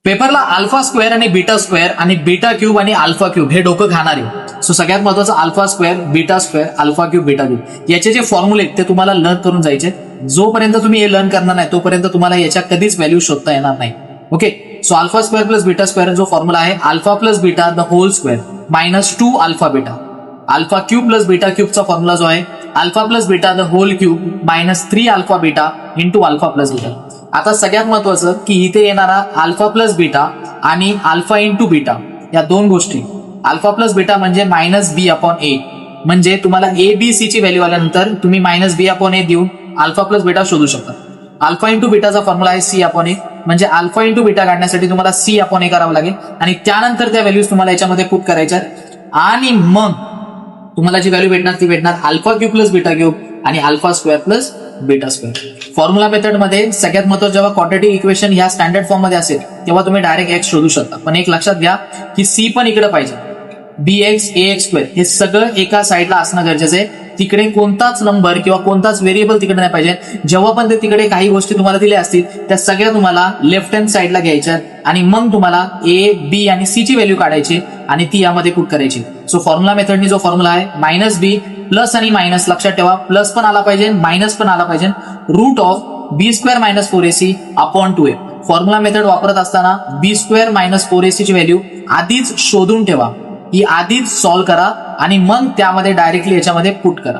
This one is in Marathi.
पेपरला अल्फा स्क्वेअर आणि बीटा क्यूब आणि अल्फा क्यूब हे डोकं खाणार आहे. सो सगळ्यात महत्वाचं alpha square, alpha cube, beta cube याचे जे फॉर्म्युले आहेत ते तुम्हाला लर्न करून जायचे. जोपर्यंत तुम्ही हे लर्न करणार नाही तोपर्यंत तुम्हाला याच्या कधीच व्हॅल्यू शोधता येणार नाही. Okay, so alpha square plus beta square जो फॉर्म्युला आहे alpha plus beta the whole square -2 alpha beta. Alpha cube plus beta क्यूबचा फॉर्म्युला जो आहे alpha plus beta the whole cube -3 alpha beta into alpha plus beta. आता सगळ्यात महत्वाचं की इथे येणारा अल्फा प्लस बीटा आणि अल्फा इंटू बीटा या दोन गोष्टी. अल्फा प्लस बीटा म्हणजे -b/a, म्हणजे तुम्हाला ए बी सी ची व्हॅल्यू आल्यानंतर तुम्ही -b/a देऊन अल्फा प्लस बीटा शोधू शकता. अल्फा इंटू बीटाचा फॉर्म्युला आहे c/a, म्हणजे अल्फा इंटू बीटा काढण्यासाठी तुम्हाला c/a करावं लागेल आणि त्यानंतर त्या व्हॅल्यूज तुम्हाला याच्यामध्ये पुट करायच्या आणि मग तुम्हाला जी व्हॅल्यू भेटणार ती भेटणार alpha cube plus beta cube आणि alpha square plus beta square. Formula method मध्ये सगळ्यात महत्त्वाचं जेव्हा क्वाड्रॅटिक इक्वेशन ह्या स्टँडर्ड फॉर्म मध्ये असेल तेव्हा तुम्ही डायरेक्ट एक्स शोधू शकता. पण एक लक्षात घ्या की सी पण इकडे पाहिजे. bx ax स्क्वेअर हे सगळं एका साईडला असणं गरजेचं आहे. तिकडे कोणताच नंबर किंवा कोणताच व्हेरिएबल तिकडे नाही पाहिजे. जेव्हा पण ते तिकडे काही गोष्टी तुम्हाला दिल्या असतील त्या सगळ्या तुम्हाला लेफ्ट हँड साईडला घ्यायच्या आणि मग तुम्हाला ए बी आणि सी ची व्हॅल्यू काढायची आणि ती यामध्ये पुट करायची. सो फॉर्म्युला मेथडनी जो फॉर्म्युला आहे -b प्लस आणि मायनस लक्षात ठेवा, प्लस पण आला पाहिजे मायनस पण आला पाहिजे, √b² - 4ac/2a. फॉर्म्युला मेथड वापरत असताना b² - 4ac ची व्हॅल्यू आधीच शोधून ठेवा, ही आधीच सॉल्व्ह करा आणि मग त्यामध्ये डायरेक्टली याच्यामध्ये पुट करा.